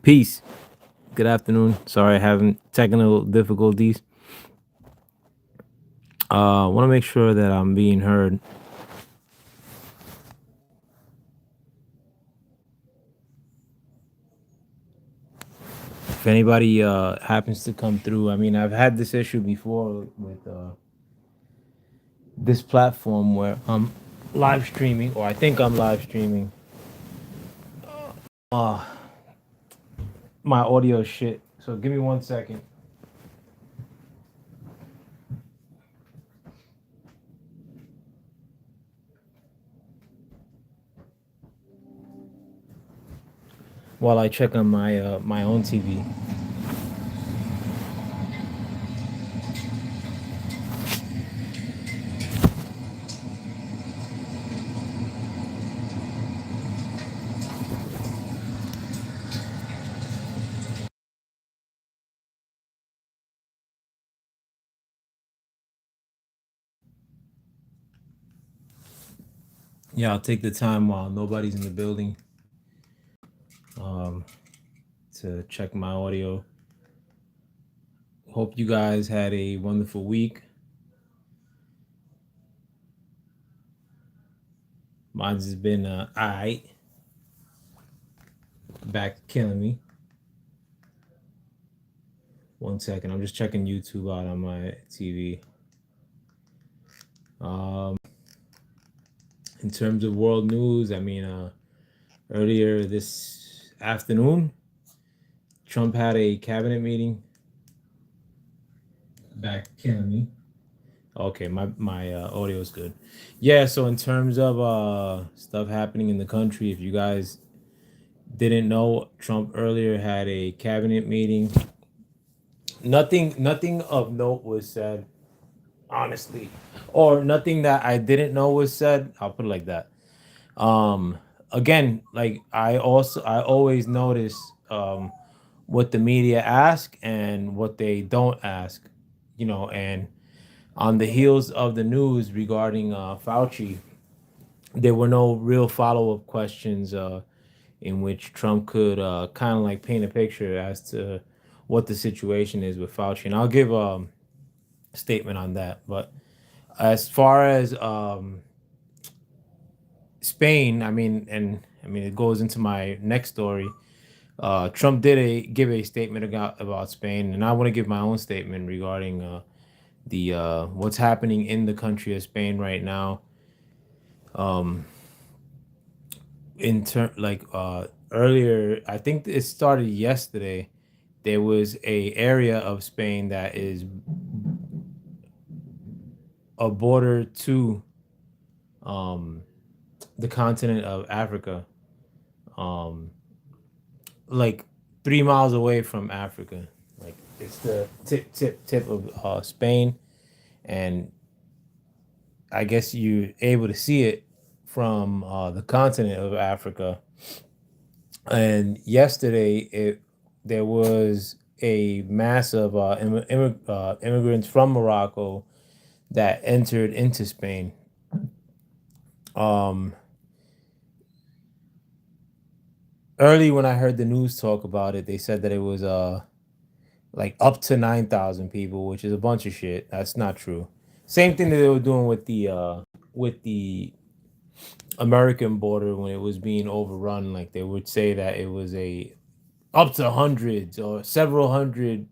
Peace. Good afternoon. Sorry, having technical difficulties. Want to make sure that I'm being heard. If anybody happens to come through, I mean, I've had this issue before with this platform where I'm live streaming, or I think I'm live streaming. Uh, my audio is shit. So give me 1 second. While I check on my own TV. Yeah, I'll take the time while nobody's in the building um, to check my audio. Hope you guys had a wonderful week. Mine's has been alright. Back killing me. 1 second. I'm just checking YouTube out on my TV. In terms of world news, I mean, earlier this afternoon, Trump had a cabinet meeting. Back killing me. Okay, my audio is good. Yeah, so in terms of stuff happening in the country, if you guys didn't know, Trump earlier had a cabinet meeting. Nothing of note was said, honestly, or nothing that I didn't know was said. I'll put it like that. Um, Again, like I always notice what the media ask and what they don't ask, and on the heels of the news regarding Fauci, there were no real follow-up questions in which Trump could kind of like paint a picture as to what the situation is with Fauci. And I'll give a statement on that. But as far as Spain, I mean, it goes into my next story. Trump did give a statement about Spain, and I want to give my own statement regarding the what's happening in the country of Spain right now. Um, in turn, like earlier, I think it started yesterday. There was a area of Spain that is a border to um, the continent of Africa, um, like 3 miles away from Africa. Like it's the tip of Spain, and I guess you're able to see it from the continent of Africa. And yesterday, there was a mass of immigrants from Morocco that entered into Spain. Um, Early when I heard the news talk about it, they said that it was like up to 9,000 people, which is a bunch of shit. That's not true. Same thing that they were doing with the American border when it was being overrun. Like they would say that it was a up to hundreds or several hundred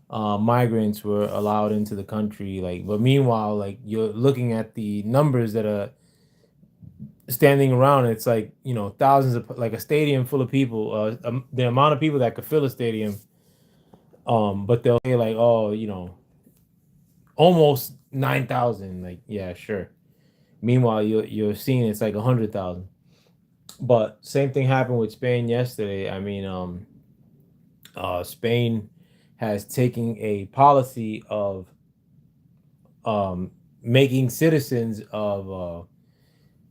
migrants were allowed into the country. Like, but meanwhile, like you're looking at the numbers that are standing around. It's like thousands of like a stadium full of people. The amount of people that could fill a stadium. But they'll say like, oh, almost 9,000. Like, yeah, sure. Meanwhile, you're seeing it's like 100,000. But same thing happened with Spain yesterday. I mean, Spain has taken a policy of making citizens of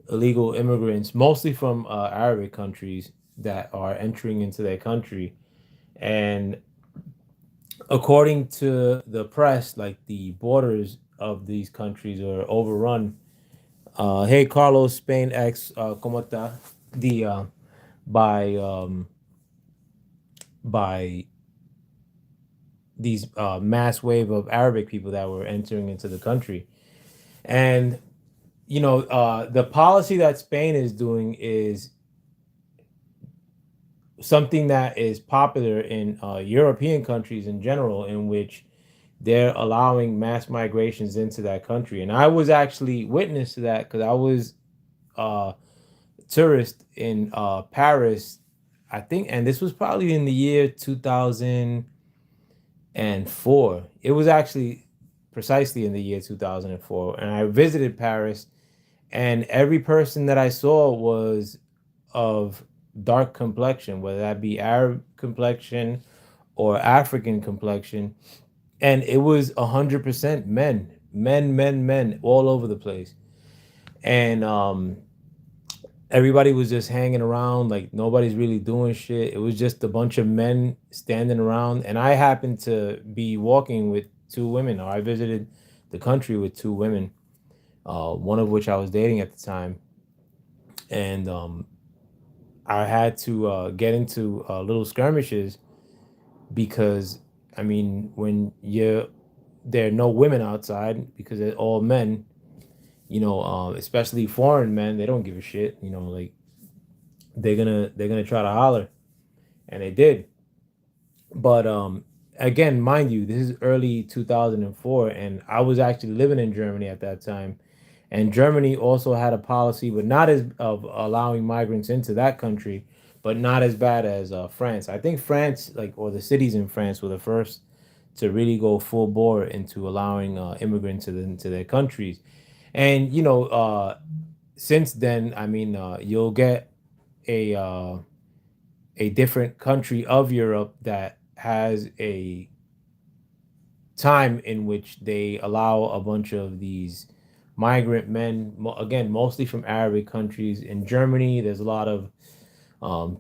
illegal immigrants, mostly from Arabic countries that are entering into their country. And according to the press, like the borders of these countries are overrun. Hey, Carlos, Spain X, ¿cómo está? By by these mass wave of Arabic people that were entering into the country. And the policy that Spain is doing is something that is popular in European countries in general, in which they're allowing mass migrations into that country. And I was actually witness to that because I was a tourist in Paris, I think, and this was probably in the year 2004. It was actually precisely in the year 2004. And I visited Paris, and every person that I saw was of dark complexion, whether that be Arab complexion or African complexion. And it was 100% men, men, all over the place. And everybody was just hanging around, like nobody's really doing shit. It was just a bunch of men standing around. And I happened to be walking with two women, or I visited the country with two women, one of which I was dating at the time. And I had to get into little skirmishes because, I mean, when there are no women outside because they're all men, especially foreign men, they don't give a shit. Like they're gonna try to holler, and they did. But again, mind you, this is early 2004, and I was actually living in Germany at that time. And Germany also had a policy, but not as of allowing migrants into that country, but not as bad as France. I think France, like, or the cities in France, were the first to really go full bore into allowing immigrants into their countries. And since then, I mean, you'll get a uh, a different country of Europe that has a time in which they allow a bunch of these migrant men, again, mostly from Arabic countries. In Germany, there's a lot of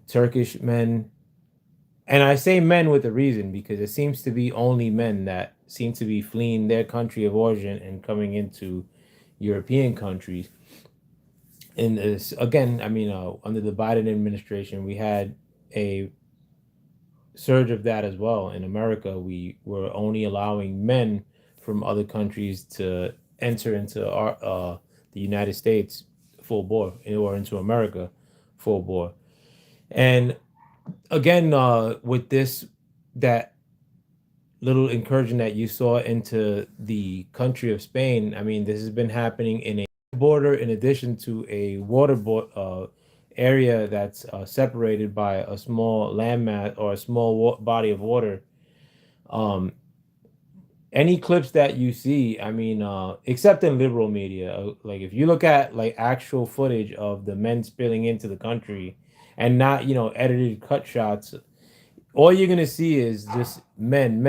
Turkish men. And I say men with a reason because it seems to be only men that seem to be fleeing their country of origin and coming into European countries. And this, again, I mean, under the Biden administration, we had a surge of that as well. In America, we were only allowing men from other countries to enter into the United States full bore, or into America full bore. And again, with this, that little incursion that you saw into the country of Spain, I mean, this has been happening in a border, in addition to a area that's separated by a small landmass or a small body of water. Um, any clips that you see, I mean, except in liberal media, like if you look at like actual footage of the men spilling into the country and not, edited cut shots, all you're gonna see is just men,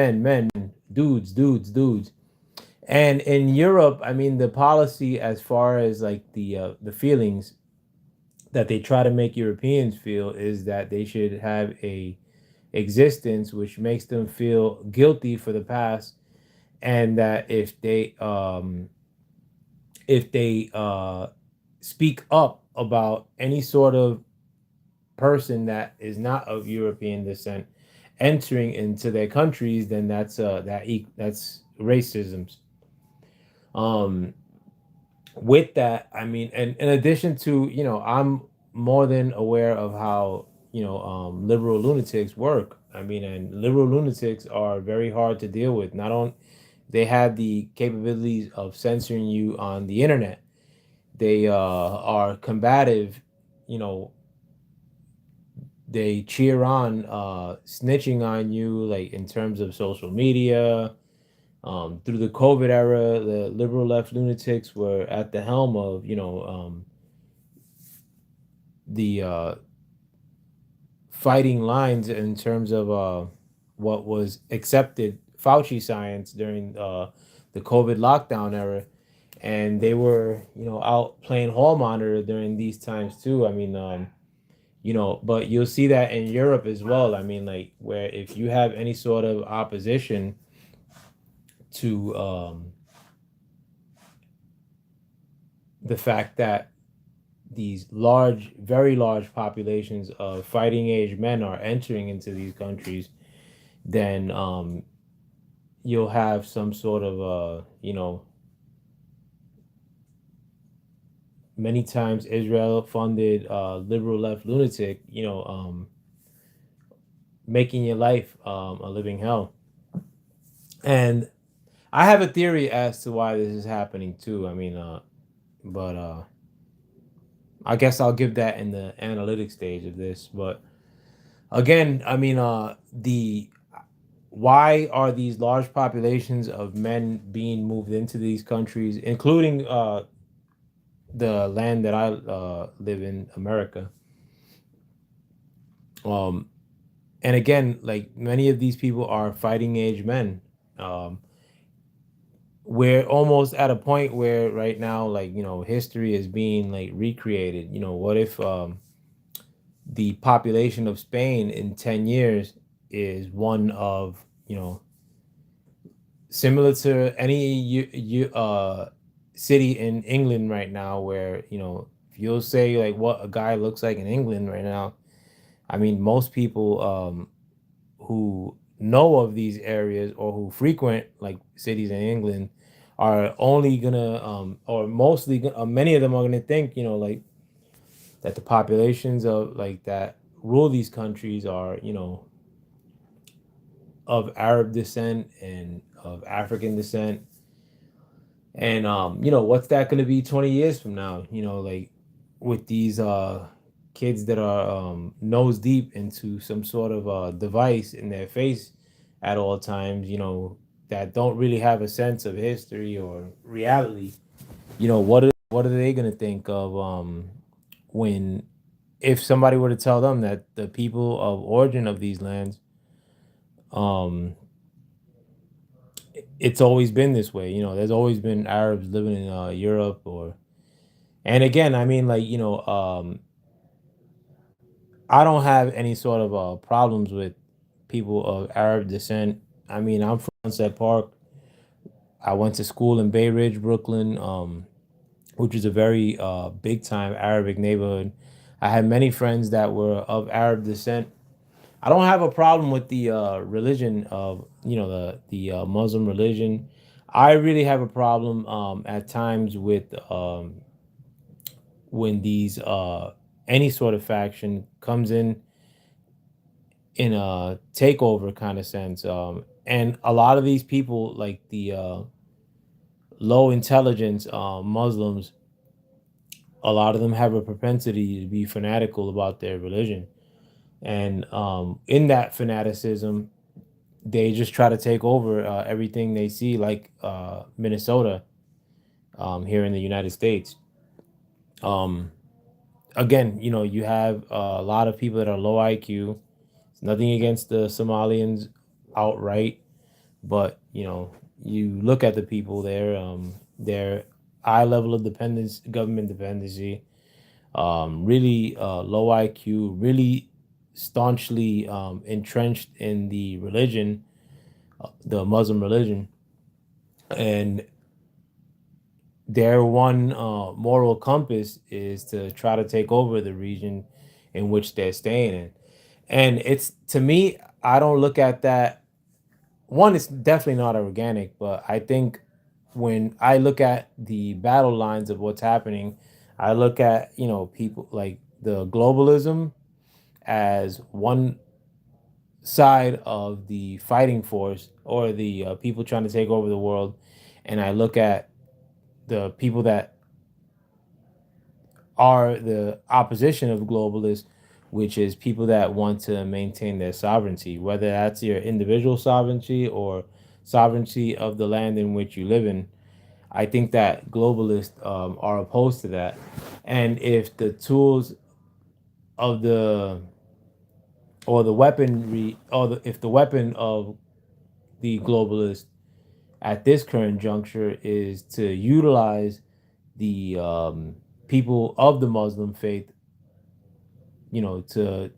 dudes, dudes, dudes. And in Europe, I mean, the policy as far as like the feelings that they try to make Europeans feel is that they should have a existence which makes them feel guilty for the past, and that if they speak up about any sort of person that is not of European descent entering into their countries, then that's racism. Um, with that, I mean, and in addition to, I'm more than aware of how liberal lunatics work. I mean, and liberal lunatics are very hard to deal with. Not on They have the capabilities of censoring you on the internet. They are combative. You know, they cheer on snitching on you, like in terms of social media. Through the COVID era, the liberal left lunatics were at the helm of, the fighting lines in terms of what was accepted Fauci science during the COVID lockdown era. And they were, out playing hall monitor during these times too. I mean, but you'll see that in Europe as well. I mean, like, where if you have any sort of opposition to the fact that these large, very large populations of fighting age men are entering into these countries, then you'll have some sort of many times Israel funded liberal left lunatic, making your life a living hell. And I have a theory as to why this is happening too. I mean, but I guess I'll give that in the analytic stage of this. But again, I mean, the why are these large populations of men being moved into these countries, including the land that I live in, America? Um, and again, like many of these people are fighting age men. Um, we're almost at a point where right now, like history is being like recreated. What if the population of Spain in 10 years is one of similar to any city in England right now, where if you'll say like what a guy looks like in England right now, I mean most people who know of these areas or who frequent like cities in England are only gonna or mostly many of them are gonna think like that the populations of like that rule these countries are of Arab descent and of African descent. And what's that going to be 20 years from now? Like with these kids that are nose deep into some sort of device in their face at all times, that don't really have a sense of history or reality. What are they going to think of when if somebody were to tell them that the people of origin of these lands, um it's always been this way. There's always been Arabs living in Europe. Or and again, I mean, like I don't have any sort of problems with people of Arab descent. I mean, I'm from Sunset Park. I went to school in Bay Ridge, Brooklyn, which is a very big time Arabic neighborhood. I had many friends that were of Arab descent. I don't have a problem with the religion of the Muslim religion. I really have a problem at times with when these any sort of faction comes in a takeover kind of sense. And a lot of these people, like the low intelligence Muslims, a lot of them have a propensity to be fanatical about their religion. And in that fanaticism, they just try to take over everything they see, like Minnesota here in the United States. Um, Again, you have a lot of people that are low IQ. It's nothing against the Somalians outright, but you look at the people there, their high level of dependence, government dependency, really low IQ, really staunchly entrenched in the religion, the Muslim religion, and their one moral compass is to try to take over the region in which they're staying in. And it's to me, I don't look at that. One, it's definitely not organic, but I think when I look at the battle lines of what's happening, I look at people like the globalism as one side of the fighting force or the people trying to take over the world, and I look at the people that are the opposition of globalists, which is people that want to maintain their sovereignty, whether that's your individual sovereignty or sovereignty of the land in which you live in. I think that globalists are opposed to that. And if the tools of the or the weaponry or if the weapon of the globalist at this current juncture is to utilize the people of the Muslim faith, to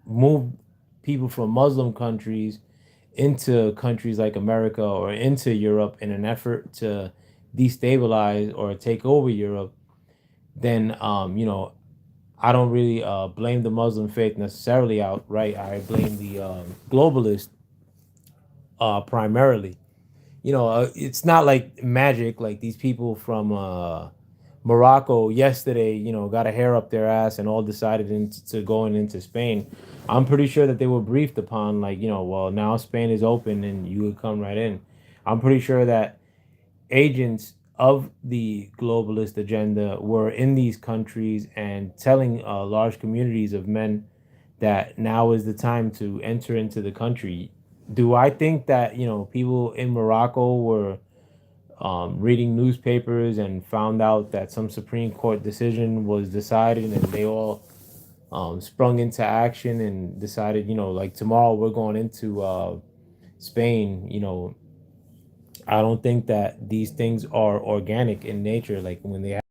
move people from Muslim countries into countries like America or into Europe in an effort to destabilize or take over Europe, then I don't really blame the Muslim faith necessarily outright. I blame the globalist primarily. It's not like magic. Like these people from Morocco yesterday, got a hair up their ass and all decided to going into Spain. I'm pretty sure that they were briefed upon, like, well, now Spain is open and you would come right in. I'm pretty sure that agents of the globalist agenda were in these countries and telling large communities of men that now is the time to enter into the country. Do I think that people in Morocco were reading newspapers and found out that some Supreme Court decision was decided and they all sprung into action and decided, like tomorrow we're going into Spain? I don't think that these things are organic in nature. Like when they have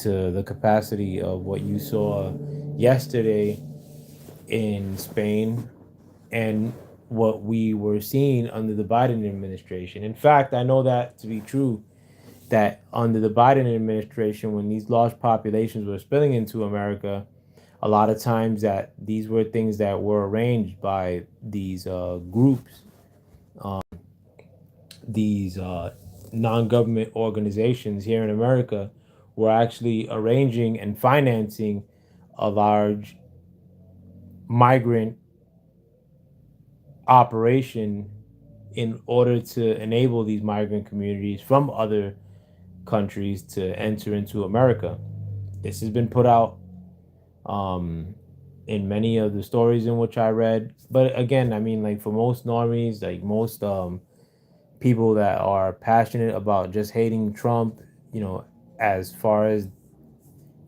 to the capacity of what you saw yesterday in Spain and what we were seeing under the Biden administration. In fact, I know that to be true, that under the Biden administration, when these large populations were spilling into America, a lot of times that these were things that were arranged by these groups, these non-government organizations here in America were actually arranging and financing a large migrant operation in order to enable these migrant communities from other countries to enter into America. This has been put out in many of the stories in which I read. But again, I mean, like for most normies, like most people that are passionate about just hating Trump, as far as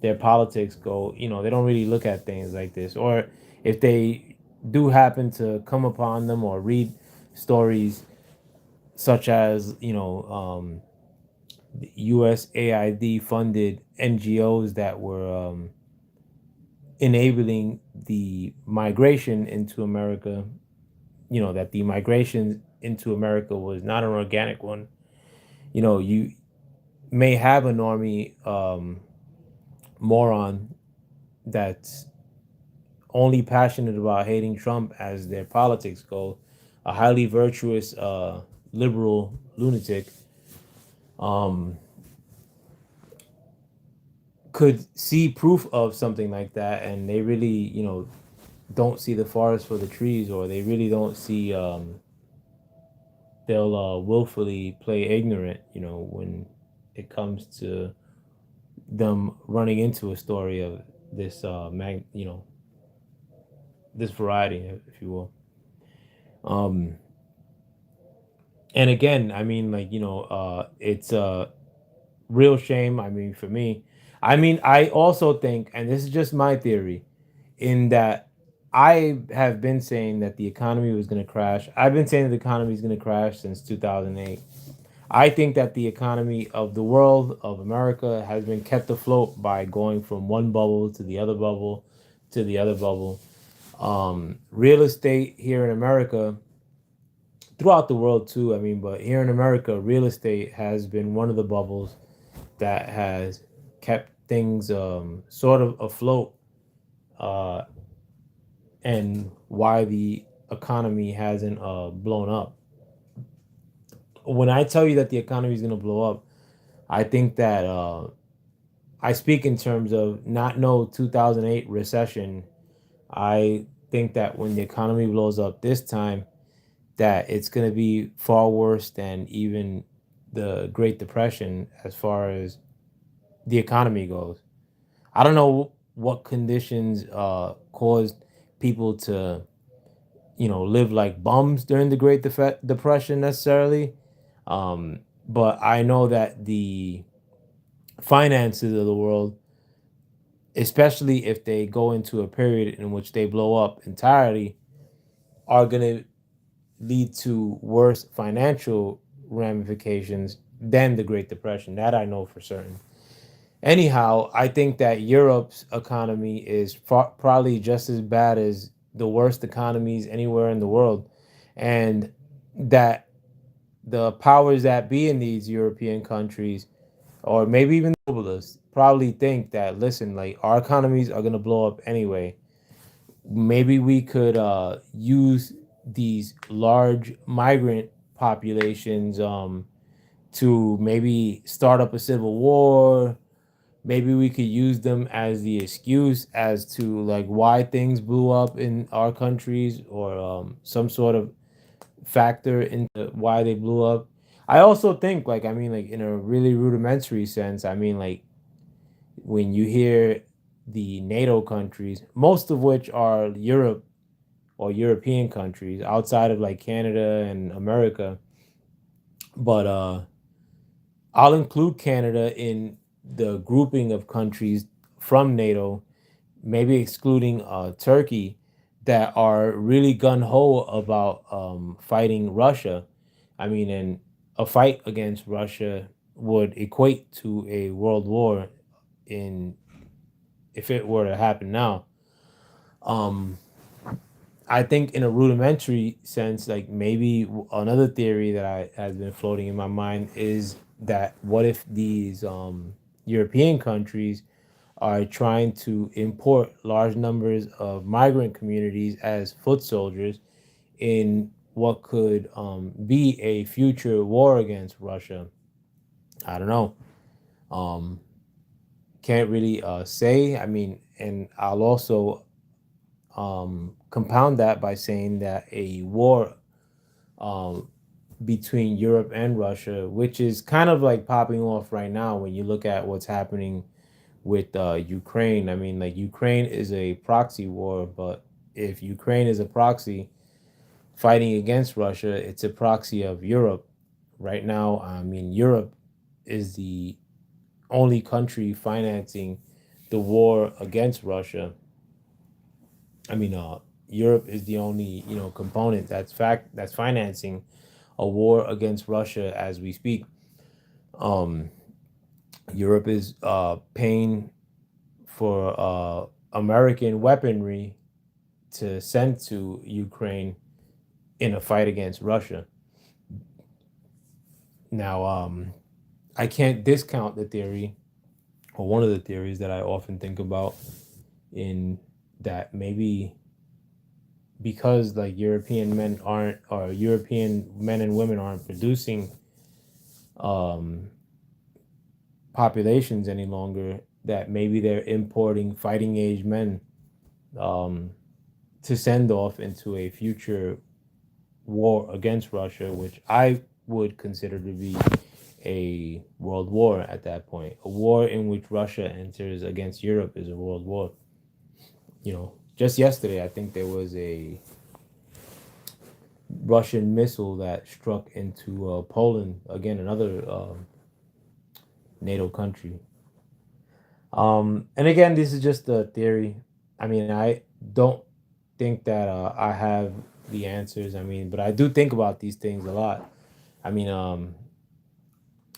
their politics go, they don't really look at things like this. Or if they do happen to come upon them or read stories such as, USAID funded NGOs that were enabling the migration into America, that the migration into America was not an organic one. You may have a normie moron that's only passionate about hating Trump as their politics go, a highly virtuous liberal lunatic, um, could see proof of something like that, and they really, don't see the forest for the trees, or they really don't see. They'll willfully play ignorant, when it comes to them running into a story of this this variety, if you will. Um, and again, I mean, like, it's a real shame. I mean, for me, I mean, I also think, and this is just my theory, in that I have been saying that the economy was going to crash. I've been saying that the economy is going to crash since 2008. I think that the economy of the world, of America, has been kept afloat by going from one bubble to the other bubble to the other bubble. Real estate here in America, throughout the world too, I mean, but here in America, real estate has been one of the bubbles that has kept things sort of afloat, uh, and why the economy hasn't blown up. When I tell you that the economy is going to blow up, I think that I speak in terms of not no 2008 recession. I think that when the economy blows up this time, that it's going to be far worse than even the Great Depression as far as the economy goes. I don't know what conditions caused people to, live like bums during the Depression necessarily. But I know that the finances of the world, especially if they go into a period in which they blow up entirely, are going to lead to worse financial ramifications than the Great Depression. That I know for certain. Anyhow, I think that Europe's economy is probably just as bad as the worst economies anywhere in the world. And that the powers that be in these European countries or maybe even globalists probably think that, listen, like our economies are gonna blow up anyway. Maybe we could use these large migrant populations to maybe start up a civil war. Maybe we could use them as the excuse as to like why things blew up in our countries, or some sort of factor into why they blew up. I also think, like, I mean, like, in a really rudimentary sense, I mean, like, when you hear the NATO countries, most of which are Europe or European countries outside of like Canada and America, but I'll include Canada in the grouping of countries from NATO, maybe excluding Turkey, that are really gun ho about fighting Russia. I mean, and a fight against Russia would equate to a world war in if it were to happen now. Um, I think in a rudimentary sense, like maybe another theory that I has been floating in my mind is that what if these European countries are trying to import large numbers of migrant communities as foot soldiers in what could be a future war against Russia? I don't know. Um, can't really say. I mean, and I'll also compound that by saying that a war um, between Europe and Russia, which is kind of like popping off right now when you look at what's happening with Ukraine. I mean, like, Ukraine is a proxy war, but if Ukraine is a proxy fighting against Russia, it's a proxy of Europe. Right now, I mean, Europe is the only country financing the war against Russia. I mean, Europe is the only component that's financing a war against Russia as we speak. Um, Europe is paying for American weaponry to send to Ukraine in a fight against Russia. Now, I can't discount the theory, or one of the theories that I often think about, in that maybe because like European men aren't, or European men and women aren't producing um, populations any longer, that maybe they're importing fighting age men um, to send off into a future war against Russia, which I would consider to be a world war at that point. A war in which Russia enters against Europe is a world war. Just yesterday, I think there was a Russian missile that struck into Poland, again, another NATO country. And again, this is just a theory. I mean, I don't think that I have the answers. I mean, but I do think about these things a lot. I mean,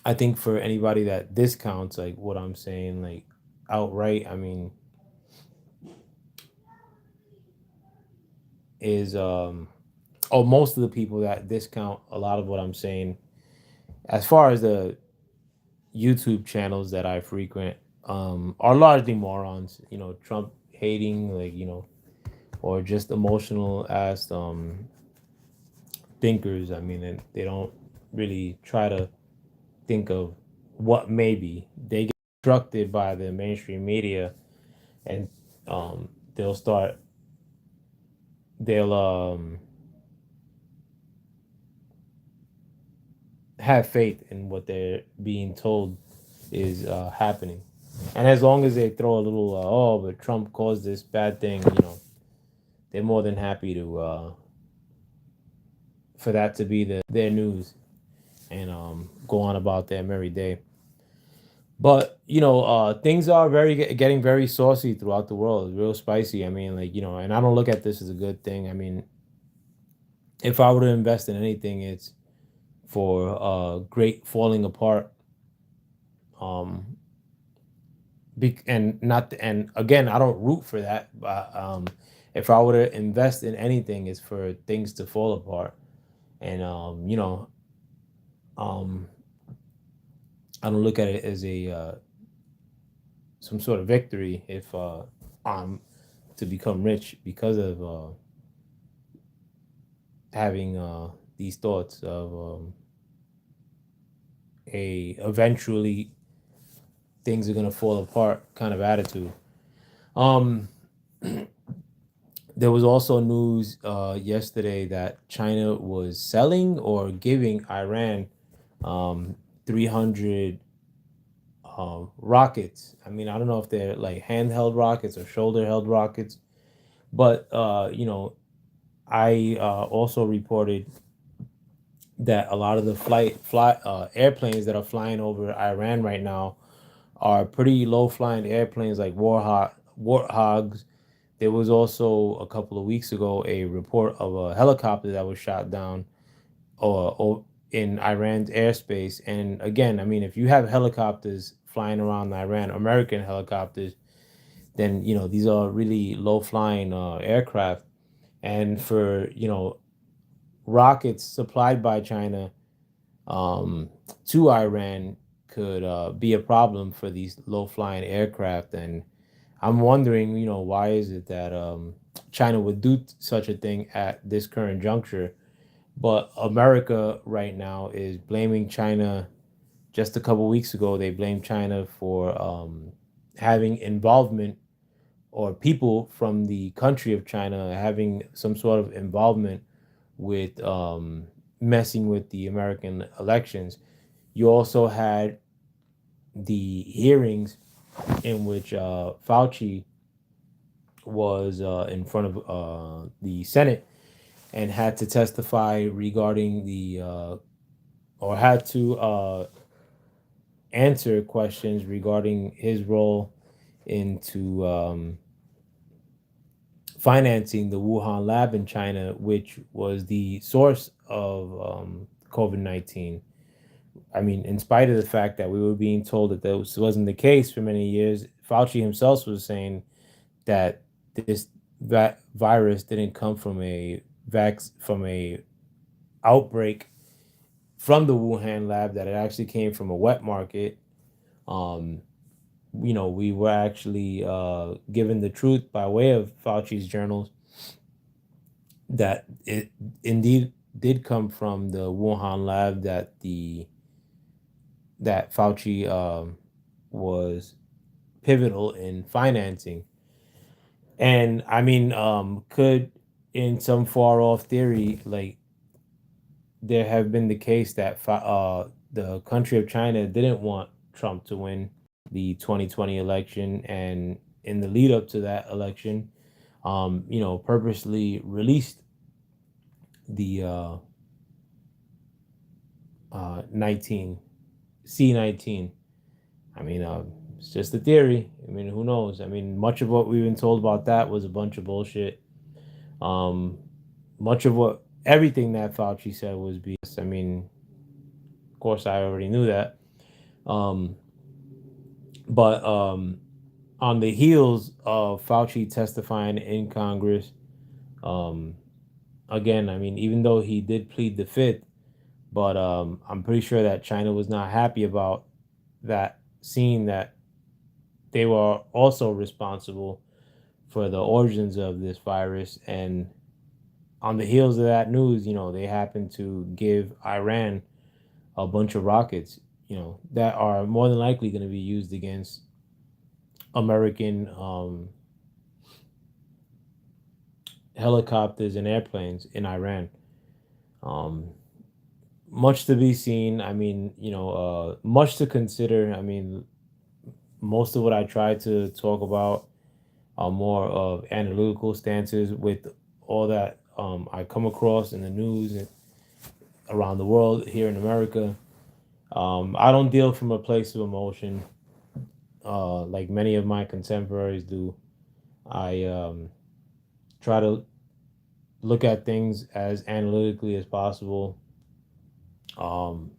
I think for anybody that discounts like what I'm saying, like outright, I mean, is most of the people that discount a lot of what I'm saying, as far as the YouTube channels that I frequent, are largely morons. Trump hating, like, or just emotional ass thinkers. I mean, and they don't really try to think of what maybe. They get instructed by the mainstream media, and um, they'll start. They'll have faith in what they're being told is happening. And as long as they throw a little, oh, but Trump caused this bad thing, they're more than happy to for that to be their news, and go on about their merry day. But things are getting very saucy throughout the world, real spicy. I mean, like, and I don't look at this as a good thing. I mean, if I were to invest in anything, it's for great falling apart. Um, and not and again, I don't root for that, but if I were to invest in anything, it's for things to fall apart. And um I don't look at it as a some sort of victory if I'm to become rich because of having these thoughts of a eventually things are gonna fall apart kind of attitude. Um, there was also news yesterday that China was selling or giving Iran 300 rockets. I mean, I don't know if they're like handheld rockets or shoulder held rockets, but I also reported that a lot of the airplanes that are flying over Iran right now are pretty low flying airplanes like warthogs. There was also a couple of weeks ago a report of a helicopter that was shot down in Iran's airspace. And again, I mean, if you have helicopters flying around Iran, American helicopters, then these are really low flying aircraft. And for rockets supplied by China um, to Iran could be a problem for these low flying aircraft. And I'm wondering, why is it that China would do such a thing at this current juncture? But America right now is blaming China. Just a couple weeks ago, they blamed China for having involvement, or people from the country of China having some sort of involvement with messing with the American elections. You also had the hearings in which Fauci was in front of the Senate and had to testify regarding or had to answer questions regarding his role into financing the Wuhan lab in China, which was the source of COVID-19. I mean, in spite of the fact that we were being told that this wasn't the case for many years, Fauci himself was saying that this virus didn't come from from a outbreak from the Wuhan lab, that it actually came from a wet market. Um, we were actually given the truth by way of Fauci's journals that it indeed did come from the Wuhan lab, that Fauci was pivotal in financing. And I mean, could in some far off theory, like there have been the case that the country of China didn't want Trump to win the 2020 election, and in the lead up to that election, purposely released the 19 C-19. I mean, it's just a theory. I mean, who knows? I mean, much of what we've been told about that was a bunch of bullshit. Um, much of what everything that Fauci said was BS. I mean, of course, I already knew that. Um, but on the heels of Fauci testifying in Congress, um, again, I mean, even though he did plead the fifth, but I'm pretty sure that China was not happy about that, seeing that they were also responsible for the origins of this virus. And on the heels of that news, they happened to give Iran a bunch of rockets, that are more than likely going to be used against American helicopters and airplanes in Iran. Um, much to be seen. I mean, much to consider. I mean, most of what I try to talk about are more of analytical stances with all that I come across in the news and around the world here in America. I don't deal from a place of emotion like many of my contemporaries do. I try to look at things as analytically as possible. Um,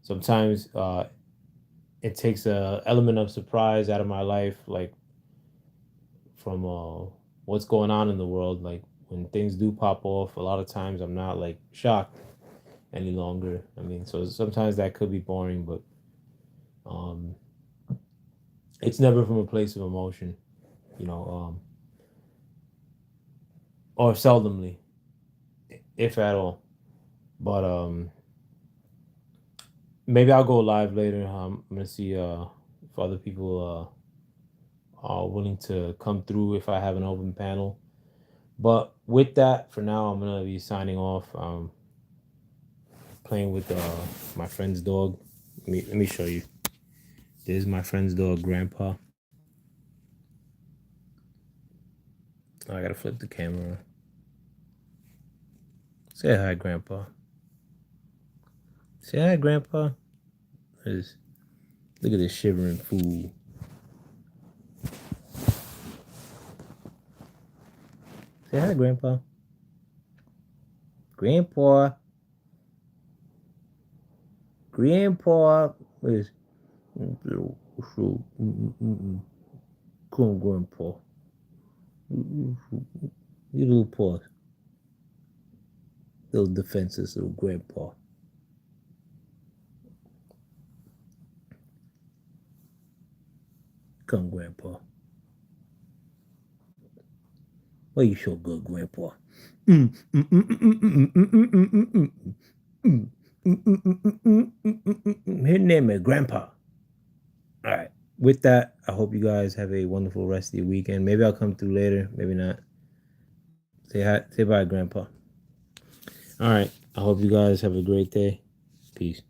sometimes it takes a element of surprise out of my life, like from what's going on in the world. Like when things do pop off, a lot of times I'm not like shocked any longer. I mean, so sometimes that could be boring, but Um, it's never from a place of emotion, you know, or seldomly, if at all. But maybe I'll go live later. I'm gonna see if other people are willing to come through if I have an open panel. But with that, for now, I'm gonna be signing off. Playing with my friend's dog. Let me show you. This is my friend's dog, Grandpa. Oh, I gotta flip the camera. Say hi, Grandpa. Say hi, Grandpa. Look at this shivering fool. Say hi, Grandpa. Grandpa. Grandpa. Look at this little fool. Come on, Grandpa. You little paw. Little defenseless little Grandpa. Come, Grandpa. Why you so good, Grandpa? His name is Grandpa. All right. With that, I hope you guys have a wonderful rest of your weekend. Maybe I'll come through later. Maybe not. Say hi. Say bye, Grandpa. All right. I hope you guys have a great day. Peace.